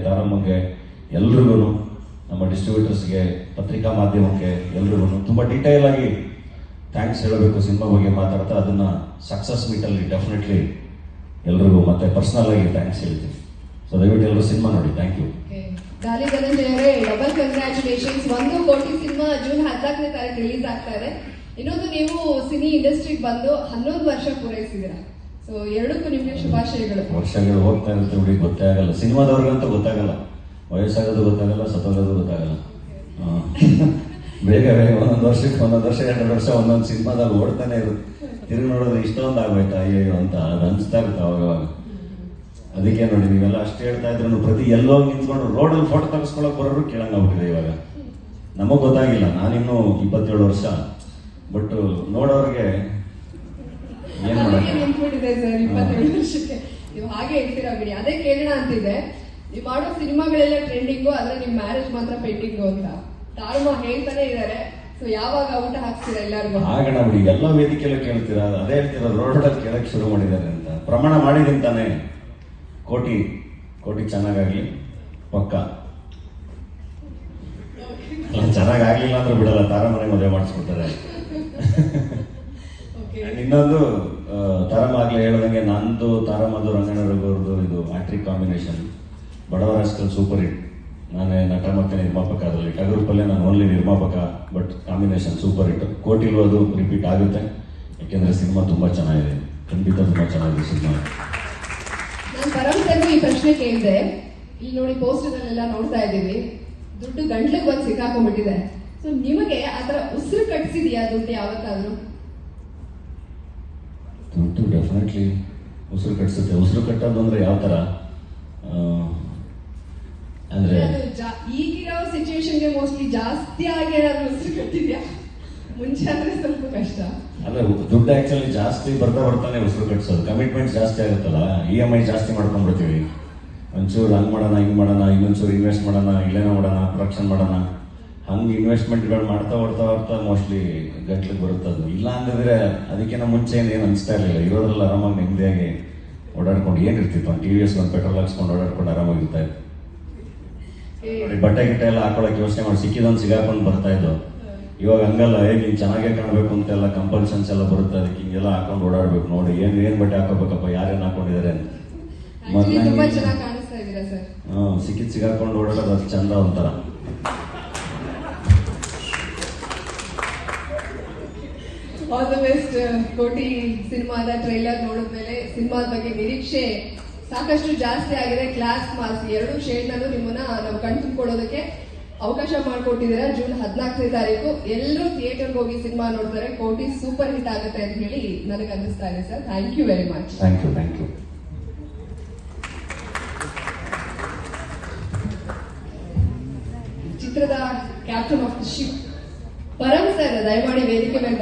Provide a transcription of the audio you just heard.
ತಾರಮ್ಮಗೆ, ಎಲ್ರಿಗೂ, ನಮ್ಮ ಡಿಸ್ಟ್ರಿಬ್ಯೂಟರ್ಸ್ಗೆ, ಪತ್ರಿಕಾ ಮಾಧ್ಯಮಕ್ಕೆ ಎಲ್ರಿಗೂ ತುಂಬ ಡೀಟೇಲ್ ಆಗಿ ಥ್ಯಾಂಕ್ಸ್ ಹೇಳಬೇಕು. ಸಿನಿಮಾ ಬಗ್ಗೆ ಮಾತಾಡ್ತಾ ಅದನ್ನು ಸಕ್ಸಸ್ ಮೀಟಲ್ಲಿ ಡೆಫಿನೆಟ್ಲಿ ಎಲ್ರಿಗೂ ಮತ್ತೆ ಪರ್ಸನಲ್ ಆಗಿ ಥ್ಯಾಂಕ್ಸ್ ಹೇಳ್ತೀನಿ. ಸೊ ದಯವಿಟ್ಟು ಎಲ್ಲರೂ ಸಿನಿಮಾ ನೋಡಿ. Thank you. ಗಾಲಿ ಧನಂಜಯ ಅವರೇ, ಡಬಲ್ ಕಂಗ್ರ್ಯಾಚುಲೇಷನ್ಸ್. 1 ಕೋಟಿ ಸಿನಿಮಾ ಜೂನ್ 14ನೇ ತಾರೀಕು ರಿಲೀಸ್ ಆಗ್ತಾ ಇದೆ. ಇನ್ನೊಂದು, ನೀವು ಸಿನಿ ಇಂಡಸ್ಟ್ರಿಗೆ ಬಂದು 11 ವರ್ಷ ಪೂರೈಸಿದ್ದೀರಾ. ಸೊ ಎರಡಕ್ಕೂ ನಿಮಗೆ ಶುಭಾಶಯಗಳು. ವರ್ಷಗಳು ಹೋಗ್ತಾ ಇರುತ್ತೆ ಬಿಡಿ, ಗೊತ್ತೇ ಆಗಲ್ಲ. ಸಿನಿಮಾದವ್ರಿಗಂತೂ ಗೊತ್ತಾಗಲ್ಲ, ವಯಸ್ಸಾಗೋದು ಗೊತ್ತಾಗಲ್ಲ, ಸತ್ತೋಗೋದು ಗೊತ್ತಾಗಲ್ಲ. ಬೇಗ ಬೇಗ ಒಂದೊಂದು ವರ್ಷಕ್ಕೆ 2 ವರ್ಷ ಒಂದೊಂದು ಸಿನಿಮಾದಲ್ಲಿ ಓಡ್ತಾನೆ ಇರುತ್ತೆ. ತಿರುಗಿ ನೋಡೋದು ಇಷ್ಟೊಂದು ಆಗ್ಬೇಕಾ ಅಯ್ಯೋ ಅಂತ ಅದು ಅನಿಸ್ತಾ ಇರುತ್ತೆ ಅವಾಗ. ಅದಕ್ಕೆ ನೋಡಿ, ನೀವೆಲ್ಲ ಅಷ್ಟು ಹೇಳ್ತಾ ಇದ್ರು ಪ್ರತಿ ಎಲ್ಲೋ ನಿಂತ್ಕೊಂಡು ರೋಡಲ್ಲಿ ಫೋಟೋ ತೆಗೆಸ್ಕೊಳಕ್ ಬರೋರು ಕೇಳಂಗಾಗ್ಬಿಟ್ಟಿದೆ ಇವಾಗ. ನಮಗ್ ಗೊತ್ತಾಗಿಲ್ಲ, ನಾನಿನ್ನೂ 27 ವರ್ಷ, ಬಟ್ ನೋಡೋರಿಗೆ ಏನ್ ನಿಂತ್ಬಿಟ್ಟಿದೆ ಸರ್ 27 ವರ್ಷಕ್ಕೆ. ನೀವು ಹಾಗೆ ಹೇಳ್ತೀರಾ ಬಿಡಿ. ಅದೇ ಕೇಳೋಣ ಅಂತಿದೆ, ನೀವು ಮಾಡೋ ಸಿನಿಮಾಗಳೆಲ್ಲ ಟ್ರೆಂಡಿಂಗು, ಆದ್ರೆ ನಿಮ್ ಮ್ಯಾರೇಜ್ ಮಾತ್ರ ಪೆಂಡಿಂಗು ಅಂತ ತಾರಮ್ಮ ಹೇಳ್ತಾನೆ ಇದಾರೆ. ಸೊ ಯಾವಾಗ ಊಟ ಹಾಕ್ತೀರಾ ಎಲ್ಲರಿಗೂ? ಆಗೋಣ ಬಿಡಿ, ಎಲ್ಲ ವೇದಿಕೆಯಲ್ಲೂ ಕೇಳ್ತೀರಾ, ಅದೇ ಹೇಳ್ತೀರಾ, ರೋಡಲ್ಲಿ ಕೇಳಕ್ ಶುರು ಮಾಡಿದ್ದಾರೆ ಅಂತ. ಪ್ರಮಾಣ ಮಾಡಿದೀನಿ ತಾನೆ, ಕೋಟಿ ಚೆನ್ನಾಗಾಗ್ಲಿ ಪಕ್ಕ. ಚೆನ್ನಾಗಾಗ್ಲಿಲ್ಲ ಅಂದ್ರೆ ಬಿಡಲ್ಲ, ತಾರಮ್ಮನೆ ಮದುವೆ ಮಾಡಿಸ್ಬಿಡ್ತಾರೆ. ಇನ್ನೊಂದು, ತಾರಮ್ಮ ಆಗ್ಲೇ ಹೇಳ್ದಂಗೆ ನಂದು ತಾರಮ್ಮದು ರಂಗಣ್ಣ ರಘುವರ್ದು ಇದು ಹ್ಯಾಟ್ರಿಕ್ ಕಾಂಬಿನೇಷನ್. ಬಡವರ ಅಷ್ಟಲ್ಲಿ ಸೂಪರ್ ಹಿಟ್. ನಾನೇ ನಟ ಮತ್ತೆ ನಿರ್ಮಾಪಕ, ಅದರಲ್ಲಿ ಟಗರುಪಲ್ಲೇ ನಾನು ಓನ್ಲಿ ನಿರ್ಮಾಪಕ, ಬಟ್ ಕಾಂಬಿನೇಷನ್ ಸೂಪರ್ ಹಿಟ್. ಕೋಟಿಲು ಅದು ರಿಪೀಟ್ ಆಗುತ್ತೆ, ಯಾಕೆಂದ್ರೆ ಸಿನಿಮಾ ತುಂಬಾ ಚೆನ್ನಾಗಿದೆ, ಖಂಡಿತ ತುಂಬಾ ಚೆನ್ನಾಗಿದೆ ಸಿನಿಮಾ. ನಾನು ಪರಮಸರಿಗೂ ಈ ಪ್ರಶ್ನೆ ಕೇಳಿದೆ. ಇಲ್ಲಿ ನೋಡಿ, ಪೋಸ್ಟರ್ನಲ್ಲೆಲ್ಲ ನೋಡ್ತಾ ಇದ್ದೀವಿ, ದುಡ್ಡು ಗಂಟ್ಲಿಗೆ ಬಂದು ಸಿಕ್ಕಾಕೊಂಡ್ಬಿಟ್ಟಿದೆ. ಸೊ ನಿಮಗೆ ಆತರ ಉಸಿರು ಕಟ್ಸಿದ್ಯಾ ದುಡ್ಡು ಯಾವತ್ತಾದ್ರೂ? ದುಡ್ಡು ಡೆಫಿನೆಟ್ಲಿ ಉಸಿರು ಕಟ್ಸುತ್ತೆ. ಉಸಿರು ಕಟ್ಟೋದು ಅಂದ್ರೆ ಯಾವ ತರ ಅಂದ್ರೆ, ಈಗಿರೋ ಸಿಚುವೇಶನ್ಗೆ ಮೋಸ್ಟ್ಲಿ ಜಾಸ್ತಿ ಆಗಿ ಏನಾದ್ರು ಉಸಿರು ಕಟ್ಟಿದ್ಯಾ? ಮುಂಚೆ ಅಂದ್ರೆ ಸ್ವಲ್ಪ ಕಷ್ಟ. ಅಲ್ಲ, ದುಡ್ಡು ಆಕ್ಚುಲಿ ಜಾಸ್ತಿ ಬರ್ತಾನೆ ಉಸಿರು ಕಟ್ಸೋದು. ಕಮಿಟ್ಮೆಂಟ್ ಜಾಸ್ತಿ ಆಗುತ್ತಲ್ಲ, EMI ಜಾಸ್ತಿ ಮಾಡ್ಕೊಂಡ್ಬಿಡ್ತೀವಿ. ಒಂಚೂರು ಹಂಗ್ ಮಾಡೋಣ, ಹಿಂಗ್ ಮಾಡೋಣ, ಇನ್ನೊಂಚೂರು ಇನ್ವೆಸ್ಟ್ ಮಾಡೋಣ, ಇಲ್ಲೇನೋ ಮಾಡೋಣ, ಪ್ರೊಡಕ್ಷನ್ ಮಾಡೋಣ, ಹಂಗೆ ಇನ್ವೆಸ್ಟ್ಮೆಂಟ್ಗಳು ಮಾಡ್ತಾ ಮೋಸ್ಟ್ಲಿ ಗಂಟ್ಲಿಗೆ ಬರುತ್ತದು. ಇಲ್ಲ ಅಂದಿದ್ರೆ ಅದಕ್ಕಿಂತ ಮುಂಚೆ ಏನು ಅನಿಸ್ತಾ ಇರಲಿಲ್ಲ. ಇರೋದ್ರಲ್ಲಿ ಆರಾಮಾಗಿ ನೆಮ್ಮದಿಯಾಗಿ ಓಡಾಡ್ಕೊಂಡು ಏನಿರ್ತಿತ್ತು, ಒಂದು TVS ಒಂದು ಪೆಟ್ರೋಲ್ ಹಾಕ್ಸ್ಕೊಂಡು ಓಡಾಡ್ಕೊಂಡು ಆರಾಮಾಗಿರ್ತಾ ಇತ್ತು. ಬಟ್ಟೆ ಗಿಟ್ಟೆ ಎಲ್ಲ ಹಾಕೊಳಕ್ಕೆ ಯೋಚನೆ ಮಾಡಿ ಸಿಕ್ಕಿದೊಂದು ಸಿಗಾಕೊಂಡು ಬರ್ತಾ ಇದ್ದು. ಇವಾಗ ಹಂಗಲ್ಲ, ನೀನ್ ಚೆನ್ನಾಗೇ ಕಾಣಬೇಕು ಅಂತೆಲ್ಲ ಕಂಪಲ್ಷನ್ಸ್ ಎಲ್ಲ ಬರುತ್ತೆ, ಅದಕ್ಕೆ ಹಿಂಗೆಲ್ಲ ಹಾಕೊಂಡು ಓಡಾಡ್ಬೇಕು. ನೋಡಿ ಏನ್ ಬಟ್ಟೆ ಹಾಕೋಬೇಕಪ್ಪ, ಯಾರೇನ್ ಹಾಕೊಂಡಿದ್ದಾರೆ ಅಂತ. ಸಿಕ್ಕಿದ್ ಸಿಗಾಕೊಂಡು ಓಡಾಡೋದು ಅದು ಚಂದ ಒಂಥರ. All the best. ಕೋಟಿ ಸಿನಿಮಾದ ಟ್ರೈಲರ್ ನೋಡಿದ್ಮೇಲೆ ಸಿನಿಮಾದ ಬಗ್ಗೆ ನಿರೀಕ್ಷೆ ಸಾಕಷ್ಟು ಜಾಸ್ತಿ ಆಗಿದೆ. ಕ್ಲಾಸ್ ಮಾಸ್ 2 ಶೇಡ್ನಲ್ಲೂ ನಿಮ್ಮನ್ನ ನಾವು ಕಣ್ತುಂಬಿಕೊಳ್ಳೋದಕ್ಕೆ ಅವಕಾಶ ಮಾಡಿಕೊಟ್ಟಿದ್ದೀರಾ. ಜೂನ್ 14ನೇ ತಾರೀಕು ಎಲ್ಲರೂ ಥಿಯೇಟರ್ಗೆ ಹೋಗಿ ಸಿನಿಮಾ ನೋಡ್ತಾರೆ. ಕೋಟಿ ಸೂಪರ್ ಹಿಟ್ ಆಗುತ್ತೆ ಅಂತ ಹೇಳಿ ನನಗೆ ಅನ್ನಿಸ್ತಾ ಇದೆ sir. Thank you very much. Thank you. ಚಿತ್ರದ captain of the ship Param sir ದಯಮಾಡಿ ವೇದಿಕೆ ಮೇಲೆ